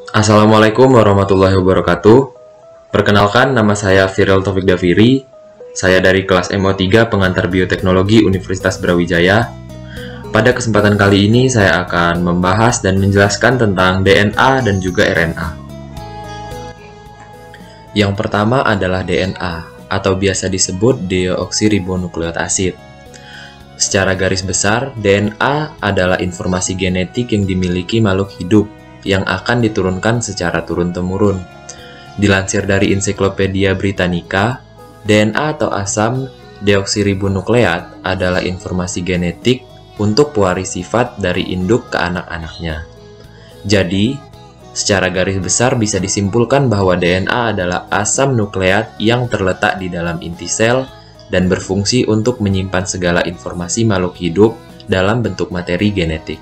Assalamualaikum warahmatullahi wabarakatuh. Perkenalkan, nama saya Firel Taufik Daviri. Saya dari kelas MO3 Pengantar Bioteknologi Universitas Brawijaya. Pada kesempatan kali ini saya akan membahas dan menjelaskan tentang DNA dan juga RNA. Yang pertama adalah DNA, atau biasa disebut deoksiribonukleot asid. Secara garis besar, DNA adalah informasi genetik yang dimiliki makhluk hidup yang akan diturunkan secara turun-temurun. Dilansir dari Ensiklopedia Britannica, DNA atau asam deoksiribonukleat adalah informasi genetik untuk pewaris sifat dari induk ke anak-anaknya. Jadi, secara garis besar bisa disimpulkan bahwa DNA adalah asam nukleat yang terletak di dalam inti sel dan berfungsi untuk menyimpan segala informasi makhluk hidup dalam bentuk materi genetik.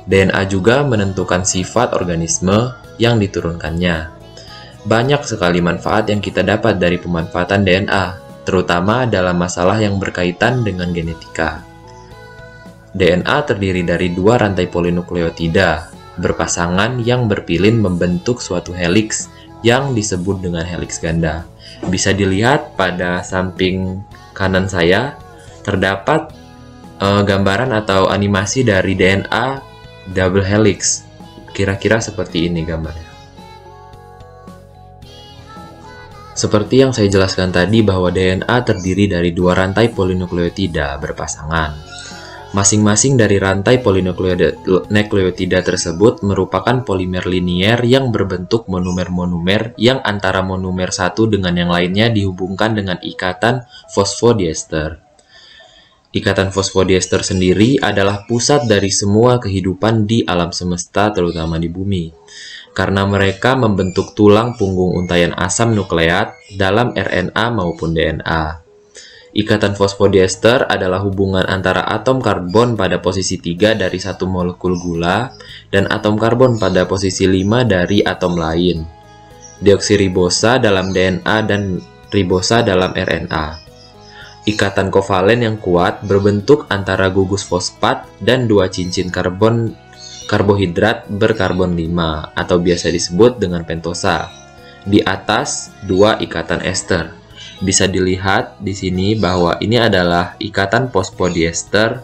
DNA juga menentukan sifat organisme yang diturunkannya. Banyak sekali manfaat yang kita dapat dari pemanfaatan DNA, terutama dalam masalah yang berkaitan dengan genetika. DNA terdiri dari dua rantai polinukleotida berpasangan yang berpilin membentuk suatu heliks yang disebut dengan heliks ganda. Bisa dilihat pada samping kanan saya terdapat gambaran atau animasi dari DNA double helix. Kira-kira seperti ini gambarnya. Seperti yang saya jelaskan tadi bahwa DNA terdiri dari dua rantai polinukleotida berpasangan. Masing-masing dari rantai polinukleotida tersebut merupakan polimer linier yang berbentuk monomer-monomer yang antara monomer satu dengan yang lainnya dihubungkan dengan ikatan fosfodiester. Ikatan fosfodiester sendiri adalah pusat dari semua kehidupan di alam semesta, terutama di bumi, karena mereka membentuk tulang punggung untaian asam nukleat dalam RNA maupun DNA. Ikatan fosfodiester adalah hubungan antara atom karbon pada posisi 3 dari satu molekul gula dan atom karbon pada posisi 5 dari atom lain. Deoksiribosa dalam DNA dan ribosa dalam RNA. Ikatan kovalen yang kuat berbentuk antara gugus fosfat dan dua cincin karbohidrat berkarbon 5 atau biasa disebut dengan pentosa. Di atas dua ikatan ester. Bisa dilihat di sini bahwa ini adalah ikatan fosfodiester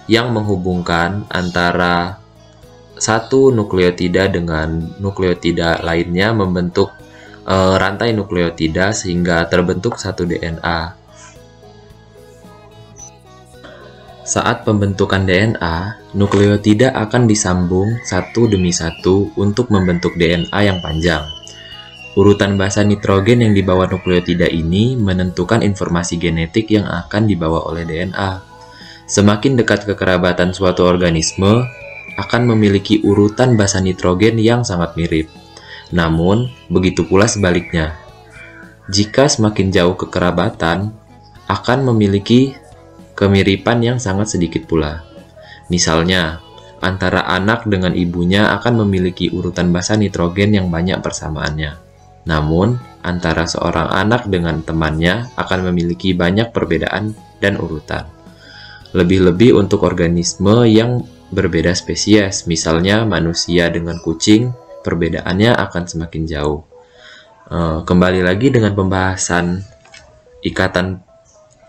yang menghubungkan antara satu nukleotida dengan nukleotida lainnya membentuk rantai nukleotida sehingga terbentuk satu DNA. Saat pembentukan DNA, nukleotida akan disambung satu demi satu untuk membentuk DNA yang panjang. Urutan basa nitrogen yang dibawa nukleotida ini menentukan informasi genetik yang akan dibawa oleh DNA. Semakin dekat kekerabatan suatu organisme, akan memiliki urutan basa nitrogen yang sangat mirip. Namun, begitu pula sebaliknya. Jika semakin jauh kekerabatan, akan memiliki kemiripan yang sangat sedikit pula. Misalnya, antara anak dengan ibunya akan memiliki urutan basa nitrogen yang banyak persamaannya. Namun, antara seorang anak dengan temannya akan memiliki banyak perbedaan dan urutan. Lebih-lebih untuk organisme yang berbeda spesies, misalnya manusia dengan kucing, perbedaannya akan semakin jauh. Kembali lagi dengan pembahasan ikatan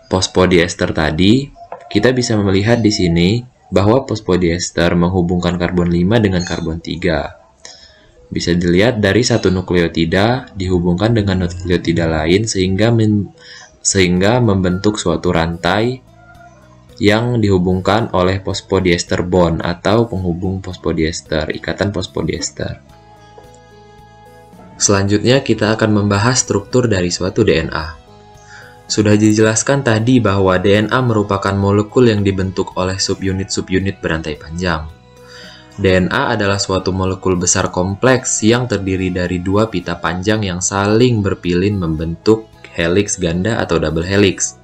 fosfodiester tadi, kita bisa melihat di sini bahwa fosfodiester menghubungkan karbon 5 dengan karbon 3. Bisa dilihat dari satu nukleotida dihubungkan dengan nukleotida lain sehingga membentuk suatu rantai yang dihubungkan oleh fosfodiester bond atau penghubung fosfodiester, ikatan fosfodiester. Selanjutnya kita akan membahas struktur dari suatu DNA. Sudah dijelaskan tadi bahwa DNA merupakan molekul yang dibentuk oleh subunit-subunit berantai panjang. DNA adalah suatu molekul besar kompleks yang terdiri dari dua pita panjang yang saling berpilin membentuk heliks ganda atau double helix.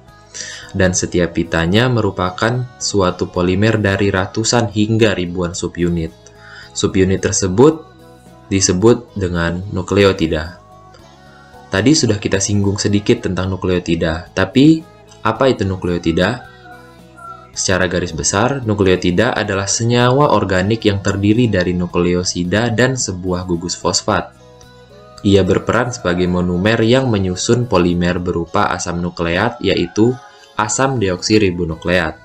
Dan setiap pitanya merupakan suatu polimer dari ratusan hingga ribuan subunit. Subunit tersebut disebut dengan nukleotida. Tadi sudah kita singgung sedikit tentang nukleotida, tapi apa itu nukleotida? Secara garis besar, nukleotida adalah senyawa organik yang terdiri dari nukleosida dan sebuah gugus fosfat. Ia berperan sebagai monomer yang menyusun polimer berupa asam nukleat, yaitu asam deoksiribonukleat,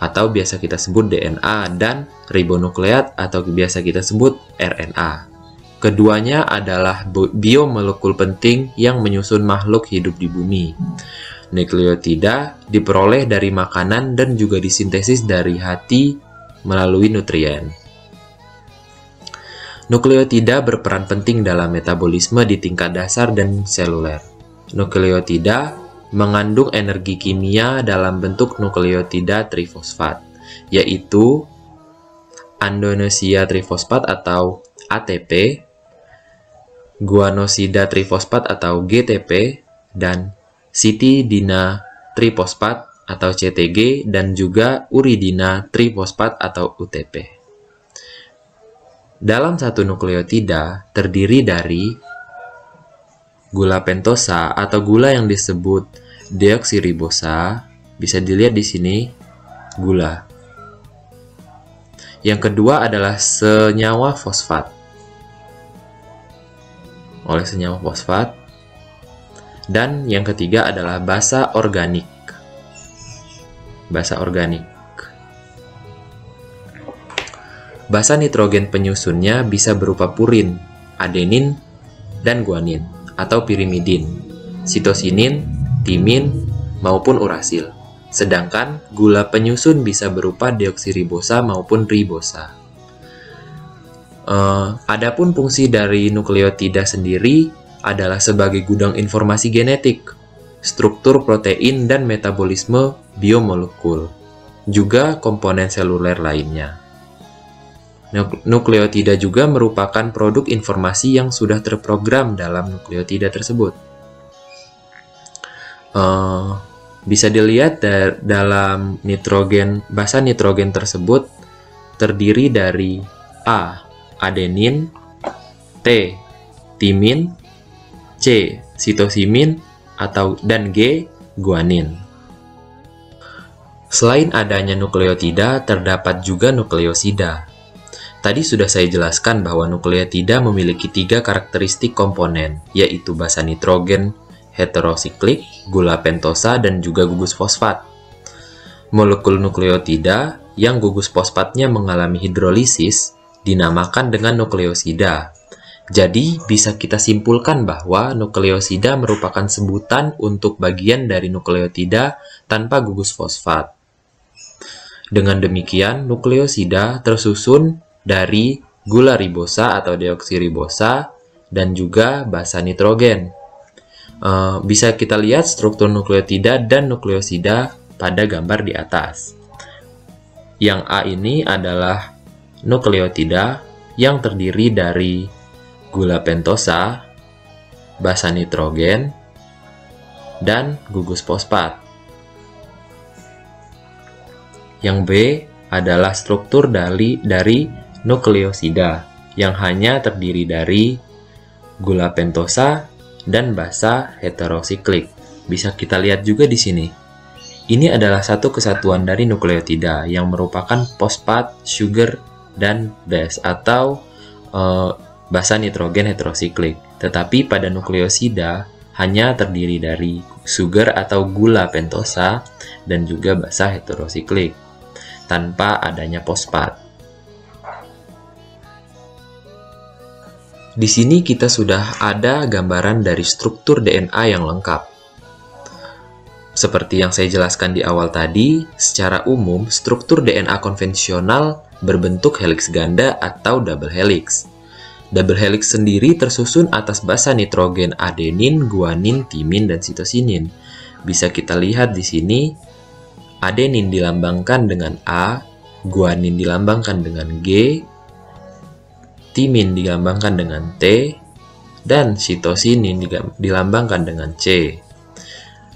atau biasa kita sebut DNA, dan ribonukleat atau biasa kita sebut RNA. Keduanya adalah biomolekul penting yang menyusun makhluk hidup di bumi. Nukleotida diperoleh dari makanan dan juga disintesis dari hati melalui nutrien. Nukleotida berperan penting dalam metabolisme di tingkat dasar dan seluler. Nukleotida mengandung energi kimia dalam bentuk nukleotida trifosfat, yaitu adenosida trifosfat atau ATP, guanosida trifosfat atau GTP, dan sitidina trifosfat atau CTG, dan juga uridina trifosfat atau UTP. Dalam satu nukleotida terdiri dari gula pentosa atau gula yang disebut deoksiribosa, bisa dilihat di sini gula. Yang kedua adalah senyawa fosfat. Oleh senyawa fosfat. Dan yang ketiga adalah basa organik. Basa organik. Basa nitrogen penyusunnya bisa berupa purin, adenin, dan guanin, atau pirimidin, sitosinin, timin, maupun urasil. Sedangkan gula penyusun bisa berupa deoksiribosa maupun ribosa. Adapun fungsi dari nukleotida sendiri adalah sebagai gudang informasi genetik, struktur protein dan metabolisme biomolekul, juga komponen seluler lainnya. Nukleotida juga merupakan produk informasi yang sudah terprogram dalam nukleotida tersebut. Bisa dilihat dalam basa nitrogen tersebut terdiri dari A. adenin, T. timin, C. sitosimin, dan G. guanin. Selain adanya nukleotida, terdapat juga nukleosida. Tadi sudah saya jelaskan bahwa nukleotida memiliki 3 karakteristik komponen, yaitu basa nitrogen heterosiklik, gula pentosa, dan juga gugus fosfat. Molekul nukleotida yang gugus fosfatnya mengalami hidrolisis dinamakan dengan nukleosida. Jadi, bisa kita simpulkan bahwa nukleosida merupakan sebutan untuk bagian dari nukleotida tanpa gugus fosfat. Dengan demikian, nukleosida tersusun dari gula ribosa atau deoksiribosa dan juga basa nitrogen. Bisa kita lihat struktur nukleotida dan nukleosida pada gambar di atas. Yang A ini adalah nukleotida yang terdiri dari gula pentosa, basa nitrogen, dan gugus fosfat. Yang B adalah struktur dari nukleosida yang hanya terdiri dari gula pentosa dan basa heterosiklik. Bisa kita lihat juga di sini. Ini adalah satu kesatuan dari nukleotida yang merupakan fosfat, sugar, dan base atau basa nitrogen heterosiklik. Tetapi pada nukleosida hanya terdiri dari sugar atau gula pentosa dan juga basa heterosiklik tanpa adanya fosfat. Di sini kita sudah ada gambaran dari struktur DNA yang lengkap. Seperti yang saya jelaskan di awal tadi, secara umum struktur DNA konvensional berbentuk heliks ganda atau double helix. Double helix sendiri tersusun atas basa nitrogen adenin, guanin, timin, dan sitosinin. Bisa kita lihat di sini, adenin dilambangkan dengan A, guanin dilambangkan dengan G, timin dilambangkan dengan T, dan sitosinin dilambangkan dengan C.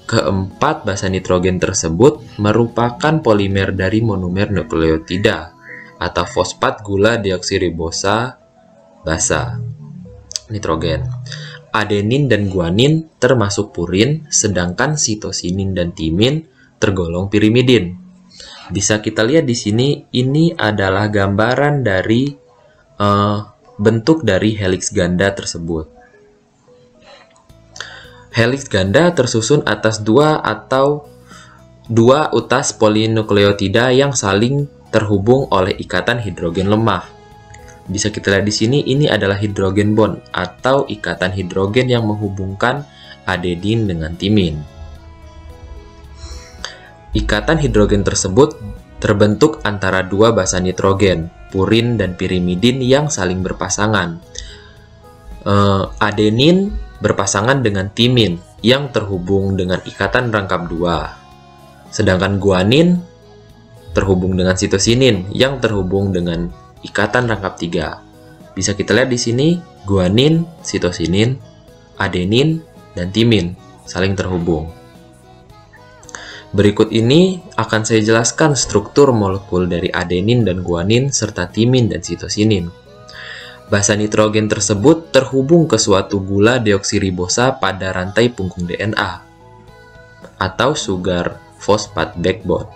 Keempat basa nitrogen tersebut merupakan polimer dari monomer nukleotida atau fosfat gula deoksiribosa basa nitrogen. Adenin dan guanin termasuk purin, sedangkan sitosinin dan timin tergolong pirimidin. Bisa kita lihat di sini, ini adalah gambaran dari bentuk dari heliks ganda tersebut. Heliks ganda tersusun atas dua utas polinukleotida yang saling terhubung oleh ikatan hidrogen lemah. Bisa kita lihat di sini, ini adalah hidrogen bond atau ikatan hidrogen yang menghubungkan adenin dengan timin. Ikatan hidrogen tersebut terbentuk antara dua basa nitrogen, purin dan pirimidin yang saling berpasangan. Adenin berpasangan dengan timin yang terhubung dengan ikatan rangkap 2. Sedangkan guanin terhubung dengan sitosinin yang terhubung dengan ikatan rangkap 3. Bisa kita lihat di sini, guanin, sitosinin, adenin, dan timin saling terhubung. Berikut ini akan saya jelaskan struktur molekul dari adenin dan guanin serta timin dan sitosinin. Basa nitrogen tersebut terhubung ke suatu gula deoksiribosa pada rantai punggung DNA atau sugar phosphate backbone.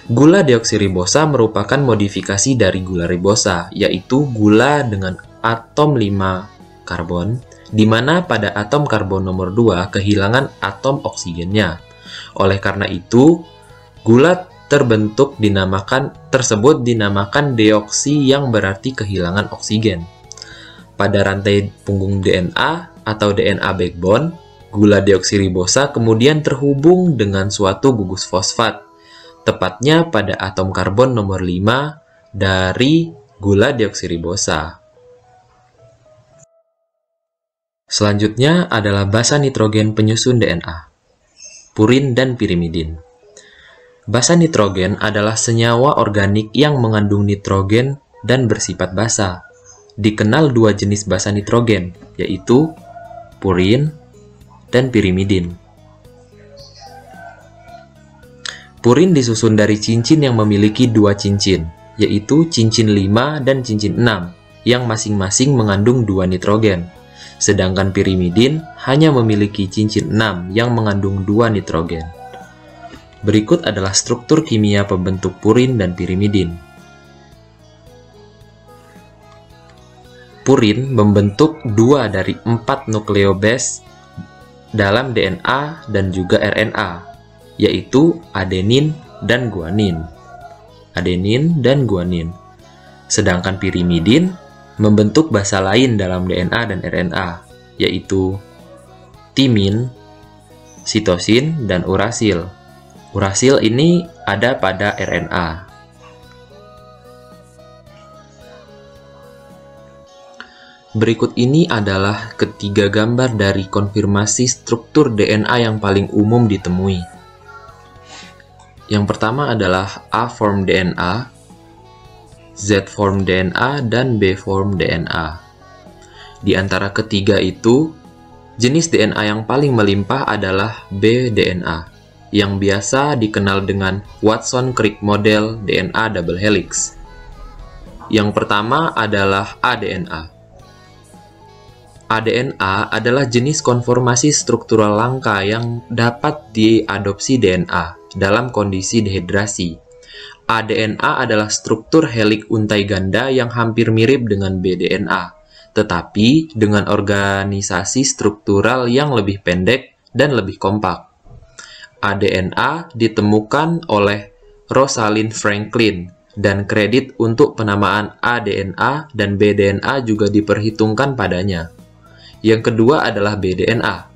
Gula deoksiribosa merupakan modifikasi dari gula ribosa, yaitu gula dengan atom 5 karbon, di mana pada atom karbon nomor 2 kehilangan atom oksigennya. Oleh karena itu, gula tersebut dinamakan deoksi yang berarti kehilangan oksigen. Pada rantai punggung DNA atau DNA backbone, gula deoksiribosa kemudian terhubung dengan suatu gugus fosfat, tepatnya pada atom karbon nomor 5 dari gula deoksiribosa. Selanjutnya adalah basa nitrogen penyusun DNA, purin dan pirimidin. Basa nitrogen adalah senyawa organik yang mengandung nitrogen dan bersifat basa. Dikenal dua jenis basa nitrogen, yaitu purin dan pirimidin. Purin disusun dari cincin yang memiliki dua cincin, yaitu cincin 5 dan cincin 6, yang masing-masing mengandung dua nitrogen. Sedangkan pirimidin hanya memiliki cincin 6 yang mengandung 2 nitrogen. Berikut adalah struktur kimia pembentuk purin dan pirimidin. Purin membentuk 2 dari 4 nukleobase dalam DNA dan juga RNA, yaitu adenin dan guanin. Sedangkan pirimidin membentuk basa lain dalam DNA dan RNA, yaitu timin, sitosin, dan urasil. Urasil ini ada pada RNA. Berikut ini adalah ketiga gambar dari konfirmasi struktur DNA yang paling umum ditemui. Yang pertama adalah A-form DNA, Z-form DNA, dan B-form DNA. Di antara ketiga itu, jenis DNA yang paling melimpah adalah B-DNA, yang biasa dikenal dengan Watson-Crick model DNA double helix. Yang pertama adalah aDNA. aDNA adalah jenis konformasi struktural langka yang dapat diadopsi DNA dalam kondisi dehidrasi. aDNA adalah struktur heliks untai ganda yang hampir mirip dengan bDNA, tetapi dengan organisasi struktural yang lebih pendek dan lebih kompak. aDNA ditemukan oleh Rosalind Franklin, dan kredit untuk penamaan aDNA dan bDNA juga diperhitungkan padanya. Yang kedua adalah bDNA.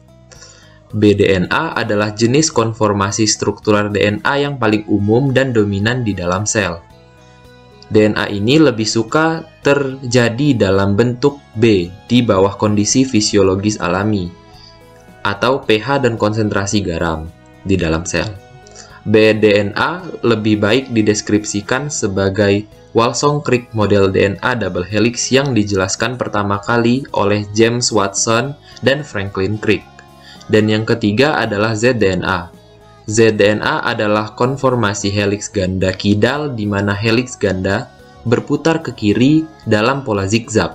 bDNA adalah jenis konformasi struktural DNA yang paling umum dan dominan di dalam sel. DNA ini lebih suka terjadi dalam bentuk B di bawah kondisi fisiologis alami, atau pH dan konsentrasi garam di dalam sel. bDNA lebih baik dideskripsikan sebagai Walson-Crick model DNA double helix yang dijelaskan pertama kali oleh James Watson dan Franklin Crick. Dan yang ketiga adalah zDNA. zDNA adalah konformasi heliks ganda kidal di mana heliks ganda berputar ke kiri dalam pola zigzag.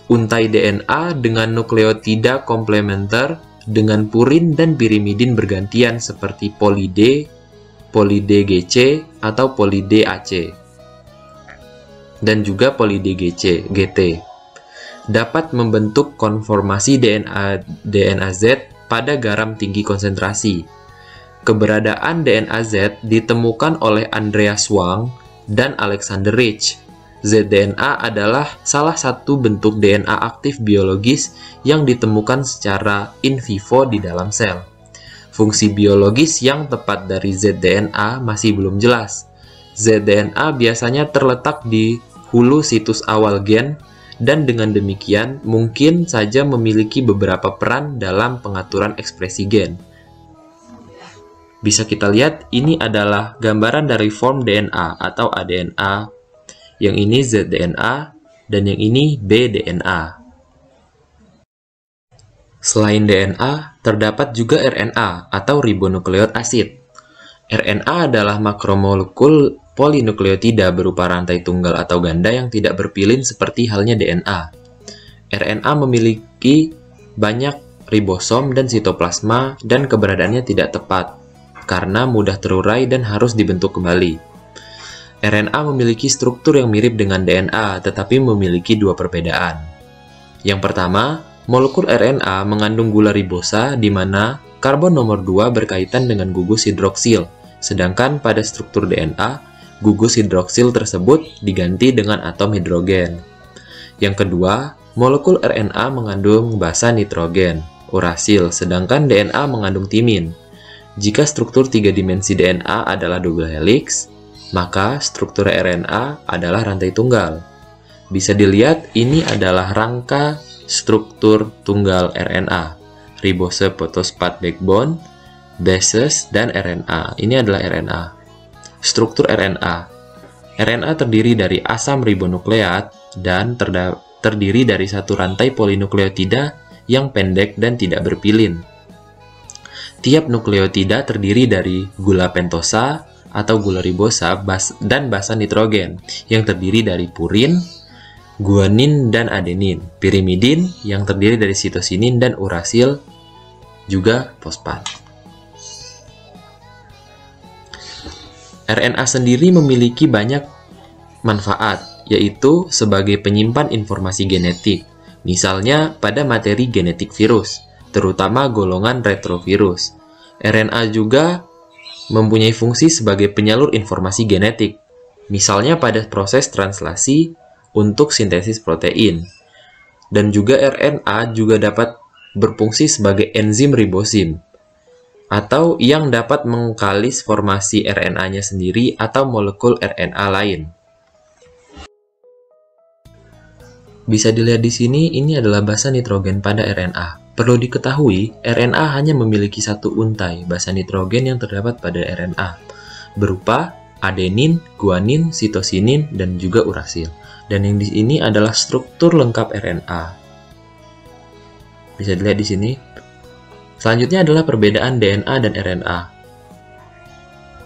Untai DNA dengan nukleotida komplementer dengan purin dan pirimidin bergantian seperti poli D, poli DGC, atau poli DAC, dan juga poli DGC, GT. Dapat membentuk konformasi DNA Z pada garam tinggi konsentrasi. Keberadaan DNA Z ditemukan oleh Andreas Wang dan Alexander Rich. zDNA adalah salah satu bentuk DNA aktif biologis yang ditemukan secara in vivo di dalam sel. Fungsi biologis yang tepat dari zDNA masih belum jelas. zDNA biasanya terletak di hulu situs awal gen, dan dengan demikian mungkin saja memiliki beberapa peran dalam pengaturan ekspresi gen. Bisa kita lihat, ini adalah gambaran dari form DNA atau aDNA. Yang ini zDNA dan yang ini bDNA. Selain DNA, terdapat juga RNA atau ribonukleot asid. RNA adalah makromolekul polinukleotida berupa rantai tunggal atau ganda yang tidak berpilin seperti halnya DNA. RNA memiliki banyak ribosom dan sitoplasma dan keberadaannya tidak tepat karena mudah terurai dan harus dibentuk kembali. RNA memiliki struktur yang mirip dengan DNA tetapi memiliki dua perbedaan. Yang pertama, molekul RNA mengandung gula ribosa di mana karbon nomor 2 berkaitan dengan gugus hidroksil, sedangkan pada struktur DNA, gugus hidroksil tersebut diganti dengan atom hidrogen. Yang kedua, molekul RNA mengandung basa nitrogen, urasil, sedangkan DNA mengandung timin. Jika struktur 3 dimensi DNA adalah double helix, maka struktur RNA adalah rantai tunggal. Bisa dilihat, ini adalah rangka struktur tunggal RNA, ribose phosphate backbone, bases, dan RNA. Ini adalah RNA. Struktur RNA. RNA terdiri dari asam ribonukleat dan terdiri dari satu rantai polinukleotida yang pendek dan tidak berpilin. Tiap nukleotida terdiri dari gula pentosa atau gula ribosa dan basa nitrogen yang terdiri dari purin, guanin, dan adenin, pirimidin yang terdiri dari sitosinin dan urasil, juga fosfat. RNA sendiri memiliki banyak manfaat, yaitu sebagai penyimpan informasi genetik, misalnya pada materi genetik virus, terutama golongan retrovirus. RNA juga mempunyai fungsi sebagai penyalur informasi genetik, misalnya pada proses translasi untuk sintesis protein. Dan juga RNA juga dapat berfungsi sebagai enzim ribosim, atau yang dapat mengkalis formasi RNA-nya sendiri atau molekul RNA lain. Bisa dilihat di sini, ini adalah basa nitrogen pada RNA. Perlu diketahui, RNA hanya memiliki satu untai basa nitrogen yang terdapat pada RNA, berupa adenin, guanin, sitosinin, dan juga urasil. Dan yang di sini adalah struktur lengkap RNA. Bisa dilihat di sini. Selanjutnya adalah perbedaan DNA dan RNA.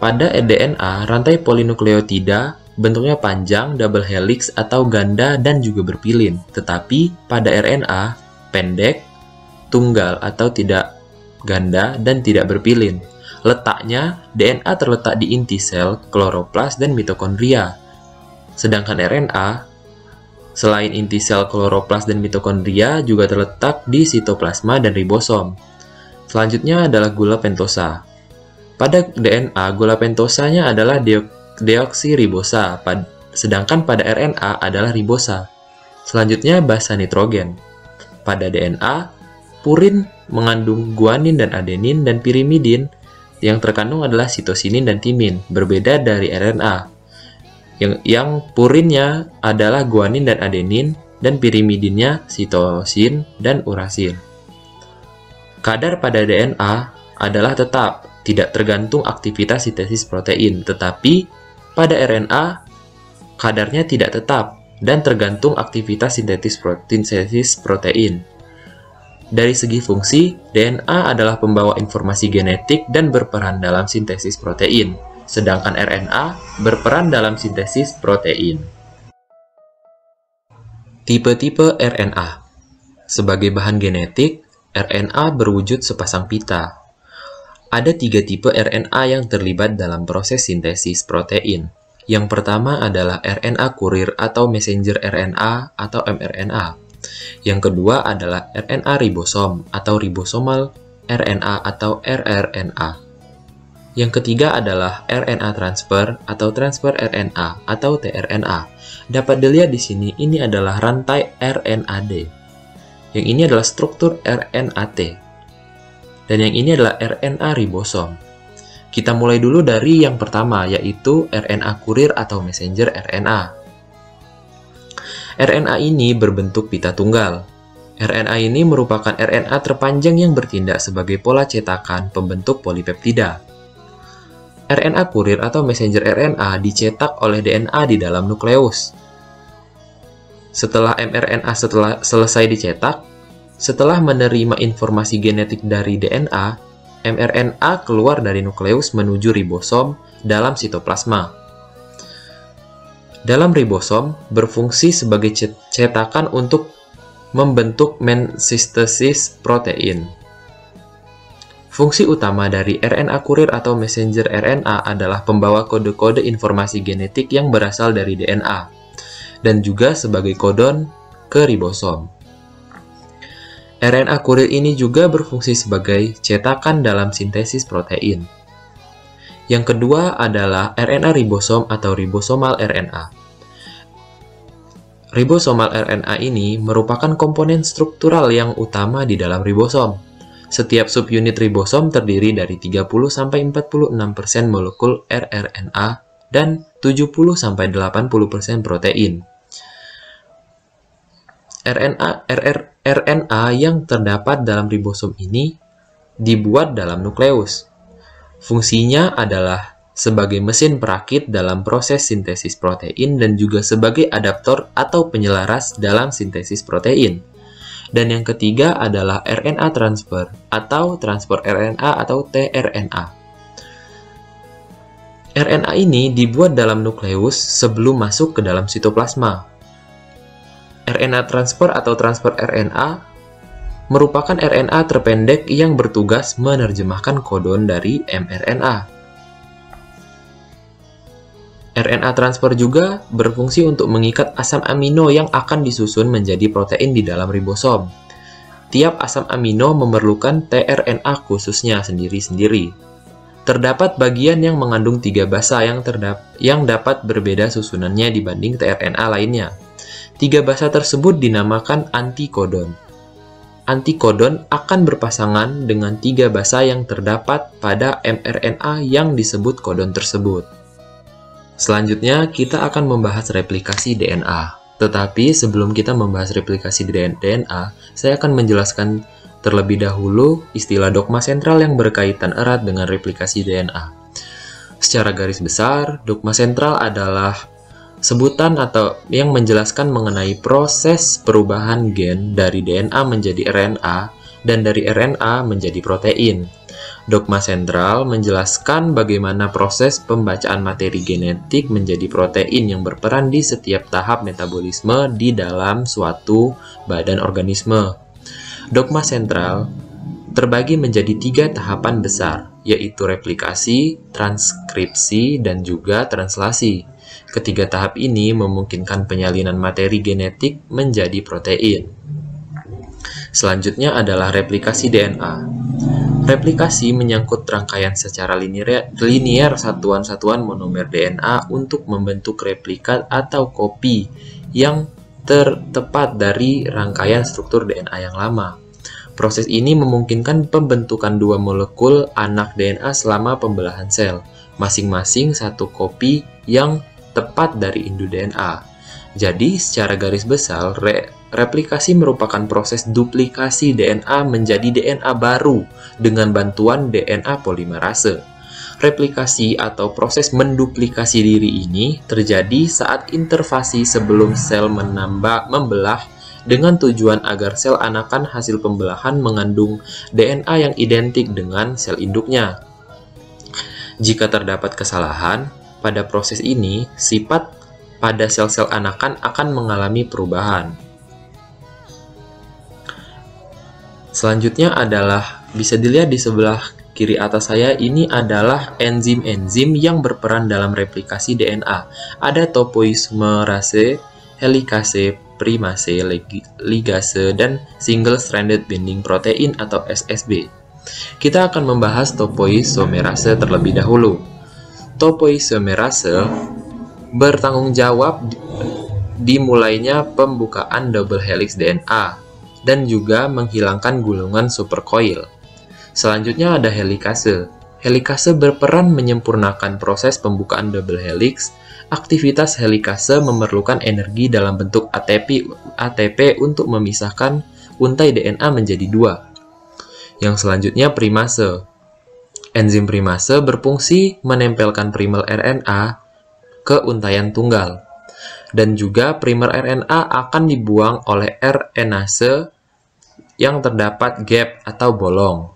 Pada DNA, rantai polinukleotida bentuknya panjang, double helix, atau ganda dan juga berpilin. Tetapi pada RNA, pendek, tunggal atau tidak ganda dan tidak berpilin. Letaknya, DNA terletak di inti sel, kloroplas, dan mitokondria. Sedangkan RNA, selain inti sel, kloroplas, dan mitokondria, juga terletak di sitoplasma dan ribosom. Selanjutnya adalah gula pentosa. Pada DNA, gula pentosanya adalah deoksiribosa, sedangkan pada RNA adalah ribosa. Selanjutnya basa nitrogen. Pada DNA, purin mengandung guanin dan adenin, dan pirimidin yang terkandung adalah sitosinin dan timin, berbeda dari RNA. Yang purinnya adalah guanin dan adenin, dan pirimidinnya sitosin dan urasil. Kadar pada DNA adalah tetap, tidak tergantung aktivitas sintesis protein, tetapi pada RNA kadarnya tidak tetap dan tergantung aktivitas sintesis protein. Dari segi fungsi, DNA adalah pembawa informasi genetik dan berperan dalam sintesis protein, sedangkan RNA berperan dalam sintesis protein. Tipe-tipe RNA. Sebagai bahan genetik, RNA berwujud sepasang pita. Ada 3 tipe RNA yang terlibat dalam proses sintesis protein. Yang pertama adalah RNA kurir atau messenger RNA atau mRNA. Yang kedua adalah RNA ribosom atau ribosomal RNA atau rRNA. Yang ketiga adalah RNA transfer atau transfer RNA atau tRNA. Dapat dilihat di sini, ini adalah rantai RNAD. Yang ini adalah struktur RNAT. Dan yang ini adalah RNA ribosom. Kita mulai dulu dari yang pertama, yaitu RNA kurir atau messenger RNA. RNA ini berbentuk pita tunggal. RNA ini merupakan RNA terpanjang yang bertindak sebagai pola cetakan pembentuk polipeptida. RNA kurir atau messenger RNA dicetak oleh DNA di dalam nukleus. Setelah mRNA selesai dicetak, setelah menerima informasi genetik dari DNA, mRNA keluar dari nukleus menuju ribosom dalam sitoplasma. Dalam ribosom berfungsi sebagai cetakan untuk membentuk mensintesis protein. Fungsi utama dari RNA kurir atau messenger RNA adalah pembawa kode-kode informasi genetik yang berasal dari DNA, dan juga sebagai kodon ke ribosom. RNA kurir ini juga berfungsi sebagai cetakan dalam sintesis protein. Yang kedua adalah RNA ribosom atau ribosomal RNA. Ribosomal RNA ini merupakan komponen struktural yang utama di dalam ribosom. Setiap subunit ribosom terdiri dari 30-46% molekul rRNA dan 70-80% protein. RNA yang terdapat dalam ribosom ini dibuat dalam nukleus. Fungsinya adalah sebagai mesin perakit dalam proses sintesis protein dan juga sebagai adaptor atau penyelaras dalam sintesis protein. Dan yang ketiga adalah RNA transfer atau transfer RNA atau tRNA. RNA ini dibuat dalam nukleus sebelum masuk ke dalam sitoplasma. RNA transfer atau transfer RNA merupakan RNA terpendek yang bertugas menerjemahkan kodon dari mRNA. RNA transfer juga berfungsi untuk mengikat asam amino yang akan disusun menjadi protein di dalam ribosom. Tiap asam amino memerlukan tRNA khususnya sendiri-sendiri. Terdapat bagian yang mengandung 3 basa yang dapat berbeda susunannya dibanding tRNA lainnya. 3 basa tersebut dinamakan antikodon. Antikodon akan berpasangan dengan 3 basa yang terdapat pada mRNA yang disebut kodon tersebut. Selanjutnya, kita akan membahas replikasi DNA. Tetapi sebelum kita membahas replikasi DNA, saya akan menjelaskan terlebih dahulu istilah dogma sentral yang berkaitan erat dengan replikasi DNA. Secara garis besar, dogma sentral adalah sebutan atau yang menjelaskan mengenai proses perubahan gen dari DNA menjadi RNA dan dari RNA menjadi protein. Dogma sentral menjelaskan bagaimana proses pembacaan materi genetik menjadi protein yang berperan di setiap tahap metabolisme di dalam suatu badan organisme. Dogma sentral terbagi menjadi 3 tahapan besar, yaitu replikasi, transkripsi, dan juga translasi. Ketiga tahap ini memungkinkan penyalinan materi genetik menjadi protein. Selanjutnya adalah replikasi DNA. Replikasi menyangkut rangkaian secara linier satuan-satuan monomer DNA untuk membentuk replikat atau kopi yang tertepat dari rangkaian struktur DNA yang lama. Proses ini memungkinkan pembentukan 2 molekul anak DNA selama pembelahan sel, masing-masing satu kopi yang tepat dari induk DNA. Jadi, secara garis besar, replikasi merupakan proses duplikasi DNA menjadi DNA baru dengan bantuan DNA polimerase. Replikasi atau proses menduplikasi diri ini terjadi saat interfasi sebelum sel membelah dengan tujuan agar sel anakan hasil pembelahan mengandung DNA yang identik dengan sel induknya. Jika terdapat kesalahan pada proses ini, sifat pada sel-sel anakan akan mengalami perubahan. Selanjutnya adalah, bisa dilihat di sebelah kiri atas saya, ini adalah enzim-enzim yang berperan dalam replikasi DNA. Ada topoisomerase, helikase, primase, ligase, dan single-stranded binding protein atau SSB. Kita akan membahas topoisomerase terlebih dahulu. Topoisomerase bertanggung jawab dimulainya pembukaan double helix DNA dan juga menghilangkan gulungan supercoil. Selanjutnya ada helikase. Helikase berperan menyempurnakan proses pembukaan double helix. Aktivitas helikase memerlukan energi dalam bentuk ATP untuk memisahkan untai DNA menjadi dua. Yang selanjutnya primase. Enzim primase berfungsi menempelkan primer RNA ke untaian tunggal. Dan juga primer RNA akan dibuang oleh RNase yang terdapat gap atau bolong.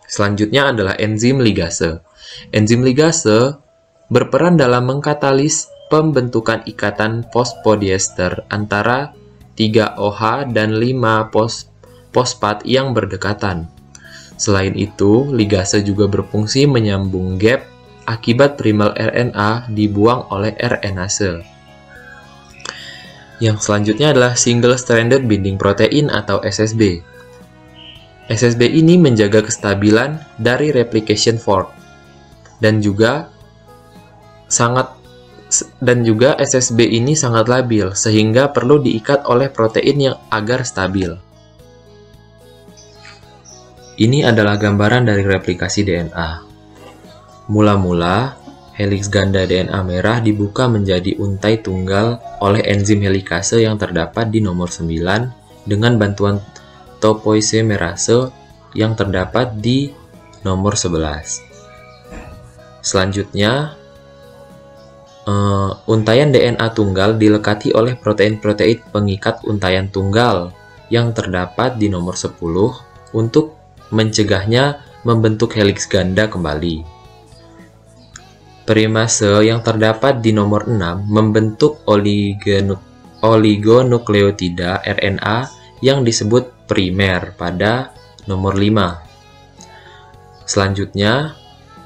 Selanjutnya adalah enzim ligase. Enzim ligase berperan dalam mengkatalis pembentukan ikatan fosfodiester antara 3-OH dan 5-fosfat yang berdekatan. Selain itu, ligase juga berfungsi menyambung gap akibat primer RNA dibuang oleh RNase. Yang selanjutnya adalah single-stranded binding protein atau SSB. SSB ini menjaga kestabilan dari replication fork dan juga SSB ini sangat labil sehingga perlu diikat oleh protein yang agar stabil. Ini adalah gambaran dari replikasi DNA. Mula-mula, heliks ganda DNA merah dibuka menjadi untai tunggal oleh enzim helikase yang terdapat di nomor 9 dengan bantuan topoisomerase yang terdapat di nomor 11. Selanjutnya, untaian DNA tunggal dilekati oleh protein-protein pengikat untaian tunggal yang terdapat di nomor 10 untuk mencegahnya membentuk heliks ganda kembali. Primase yang terdapat di nomor 6 membentuk oligonukleotida RNA yang disebut primer pada nomor 5. Selanjutnya,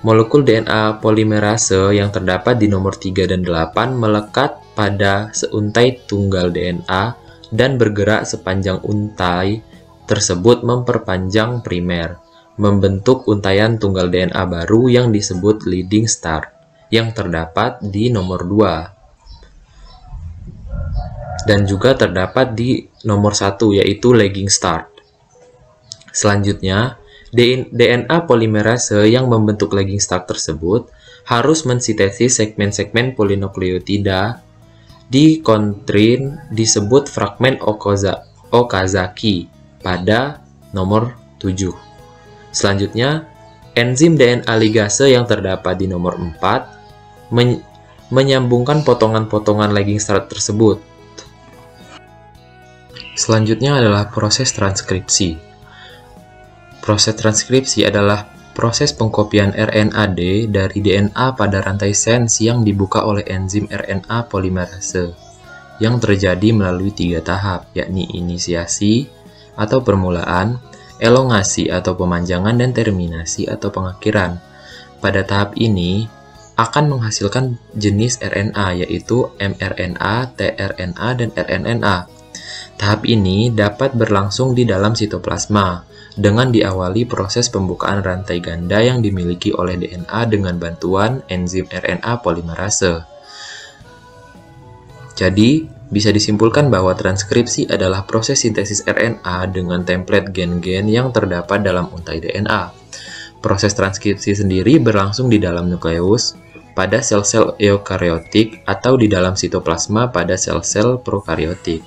molekul DNA polimerase yang terdapat di nomor 3 dan 8 melekat pada seuntai tunggal DNA dan bergerak sepanjang untai tersebut memperpanjang primer, membentuk untaian tunggal DNA baru yang disebut leading start yang terdapat di nomor 2 dan juga terdapat di nomor 1 yaitu lagging start. Selanjutnya, DNA polimerase yang membentuk lagging start tersebut harus mensintesis segmen-segmen polinukleotida di kontrin disebut fragmen Okazaki pada nomor 7. Selanjutnya, enzim DNA ligase yang terdapat di nomor 4 menyambungkan potongan-potongan lagging start tersebut. Selanjutnya adalah proses transkripsi. Proses transkripsi adalah proses pengkopian RNA-D dari DNA pada rantai sense yang dibuka oleh enzim RNA polimerase yang terjadi melalui 3 tahap, yakni inisiasi atau permulaan, elongasi atau pemanjangan, dan terminasi atau pengakhiran. Pada tahap ini akan menghasilkan jenis RNA yaitu mRNA, tRNA, dan rNNA. Tahap ini dapat berlangsung di dalam sitoplasma dengan diawali proses pembukaan rantai ganda yang dimiliki oleh DNA dengan bantuan enzim RNA polimerase. Jadi, bisa disimpulkan bahwa transkripsi adalah proses sintesis RNA dengan template gen-gen yang terdapat dalam untai DNA. Proses transkripsi sendiri berlangsung di dalam nukleus pada sel-sel eukariotik atau di dalam sitoplasma pada sel-sel prokariotik.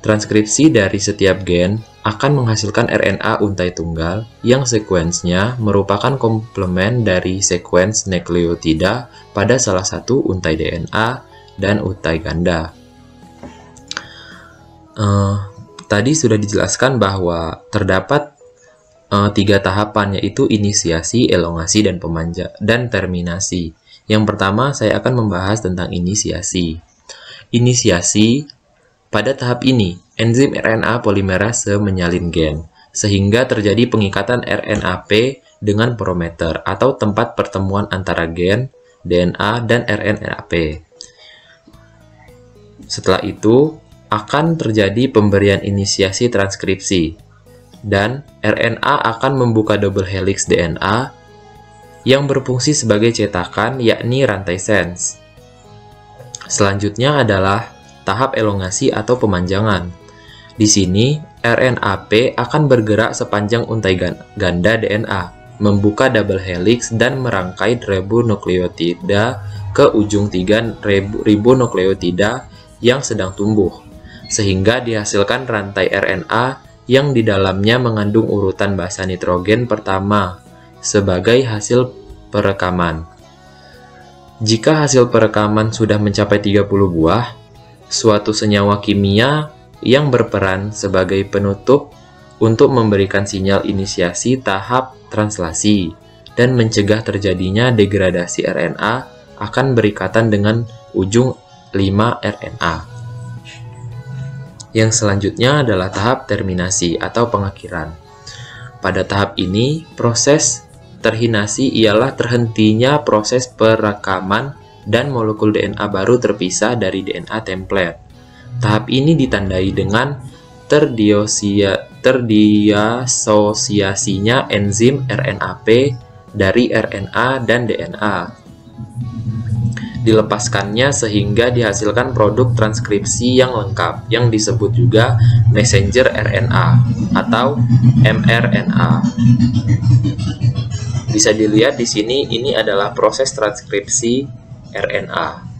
Transkripsi dari setiap gen akan menghasilkan RNA untai tunggal yang sekuensnya merupakan komplement dari sekuens nukleotida pada salah satu untai DNA dan untai ganda. Tadi sudah dijelaskan bahwa terdapat 3 tahapan, yaitu inisiasi, elongasi, dan terminasi. Yang pertama, saya akan membahas tentang inisiasi. Inisiasi Pada tahap ini, enzim RNA polimerase menyalin gen, sehingga terjadi pengikatan RNAP dengan promoter atau tempat pertemuan antara gen, DNA, dan RNAP. Setelah itu, akan terjadi pemberian inisiasi transkripsi, dan RNA akan membuka double helix DNA yang berfungsi sebagai cetakan, yakni rantai sense. Selanjutnya adalah tahap elongasi atau pemanjangan. Di sini, RNAP akan bergerak sepanjang untai ganda DNA, membuka double helix dan merangkai ribonukleotida ke ujung 3 ribonukleotida yang sedang tumbuh, sehingga dihasilkan rantai RNA yang di dalamnya mengandung urutan basa nitrogen pertama sebagai hasil perekaman. Jika hasil perekaman sudah mencapai 30 buah, suatu senyawa kimia yang berperan sebagai penutup untuk memberikan sinyal inisiasi tahap translasi dan mencegah terjadinya degradasi RNA akan berikatan dengan ujung 5 RNA. Yang selanjutnya adalah tahap terminasi atau pengakhiran. Pada tahap ini, proses terhinasi ialah terhentinya proses perekaman dan molekul DNA baru terpisah dari DNA template. Tahap ini ditandai dengan terdiasosiasinya enzim RNAP dari RNA dan DNA. Dilepaskannya sehingga dihasilkan produk transkripsi yang lengkap yang disebut juga messenger RNA atau mRNA. Bisa dilihat di sini, ini adalah proses transkripsi RNA.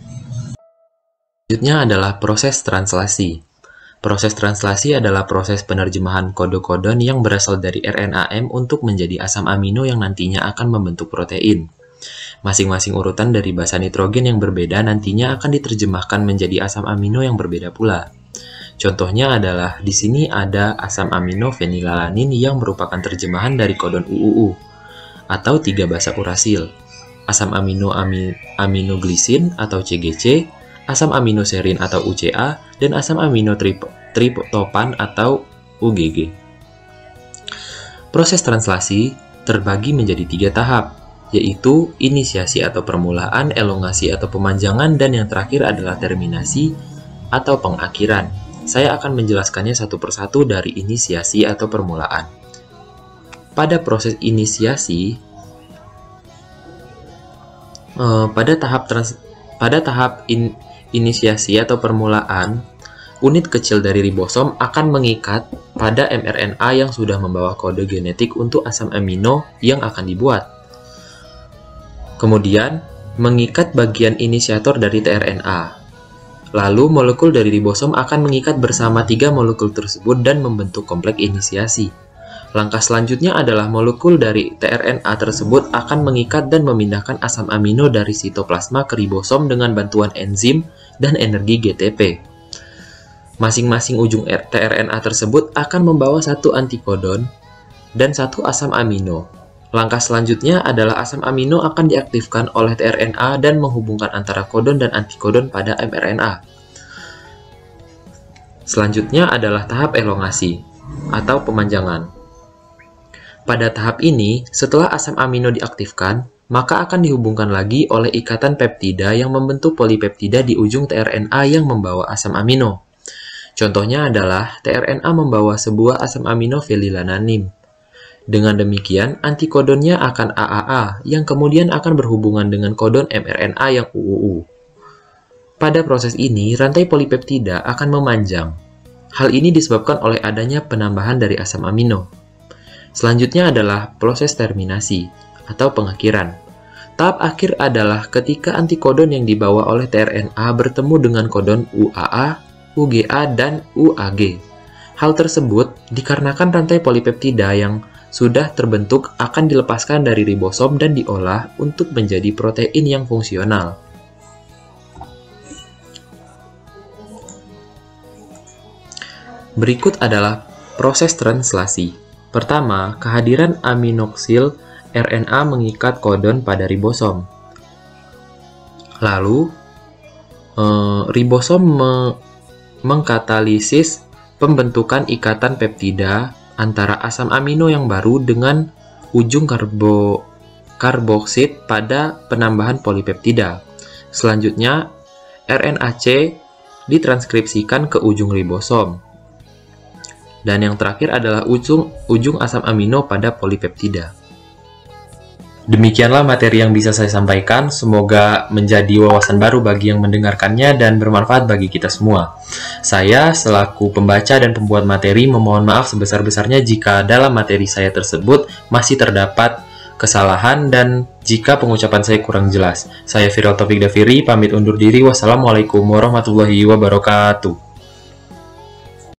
Selanjutnya adalah proses translasi. Proses translasi adalah proses penerjemahan kode kodon yang berasal dari RNA-M untuk menjadi asam amino yang nantinya akan membentuk protein. Masing-masing urutan dari basa nitrogen yang berbeda nantinya akan diterjemahkan menjadi asam amino yang berbeda pula. Contohnya adalah di sini ada asam amino fenilalanin yang merupakan terjemahan dari kodon UUU atau 3 basa urasil, asam amino aminoglisin atau CGC, asam aminoserin atau UCA, dan asam amino triptopan atau UGG. Proses translasi terbagi menjadi 3 tahap, yaitu inisiasi atau permulaan, elongasi atau pemanjangan, dan yang terakhir adalah terminasi atau pengakhiran. Saya akan menjelaskannya satu persatu dari inisiasi atau permulaan. Pada proses inisiasi, inisiasi atau permulaan, unit kecil dari ribosom akan mengikat pada mRNA yang sudah membawa kode genetik untuk asam amino yang akan dibuat. Kemudian, mengikat bagian inisiator dari tRNA. Lalu, molekul dari ribosom akan mengikat bersama 3 molekul tersebut dan membentuk kompleks inisiasi. Langkah selanjutnya adalah molekul dari tRNA tersebut akan mengikat dan memindahkan asam amino dari sitoplasma ke ribosom dengan bantuan enzim dan energi GTP. Masing-masing ujung tRNA tersebut akan membawa 1 antikodon dan 1 asam amino. Langkah selanjutnya adalah asam amino akan diaktifkan oleh tRNA dan menghubungkan antara kodon dan antikodon pada mRNA. Selanjutnya adalah tahap elongasi atau pemanjangan. Pada tahap ini, setelah asam amino diaktifkan, maka akan dihubungkan lagi oleh ikatan peptida yang membentuk polipeptida di ujung tRNA yang membawa asam amino. Contohnya adalah tRNA membawa sebuah asam amino fenilalanin. Dengan demikian, antikodonnya akan AAA yang kemudian akan berhubungan dengan kodon mRNA yang UUU. Pada proses ini, rantai polipeptida akan memanjang. Hal ini disebabkan oleh adanya penambahan dari asam amino. Selanjutnya adalah proses terminasi atau pengakhiran. Tahap akhir adalah ketika antikodon yang dibawa oleh tRNA bertemu dengan kodon UAA, UGA, dan UAG. Hal tersebut dikarenakan rantai polipeptida yang sudah terbentuk akan dilepaskan dari ribosom dan diolah untuk menjadi protein yang fungsional. Berikut adalah proses translasi. Pertama, kehadiran aminoksil RNA mengikat kodon pada ribosom. Lalu, ribosom mengkatalisis pembentukan ikatan peptida antara asam amino yang baru dengan ujung karboksid pada penambahan polipeptida. Selanjutnya, RNA-C ditranskripsikan ke ujung ribosom. Dan yang terakhir adalah ujung asam amino pada polipeptida. Demikianlah materi yang bisa saya sampaikan. Semoga menjadi wawasan baru bagi yang mendengarkannya dan bermanfaat bagi kita semua. Saya selaku pembaca dan pembuat materi memohon maaf sebesar-besarnya jika dalam materi saya tersebut masih terdapat kesalahan dan jika pengucapan saya kurang jelas. Saya Viral Taufik Dafiri, pamit undur diri. Wassalamualaikum warahmatullahi wabarakatuh.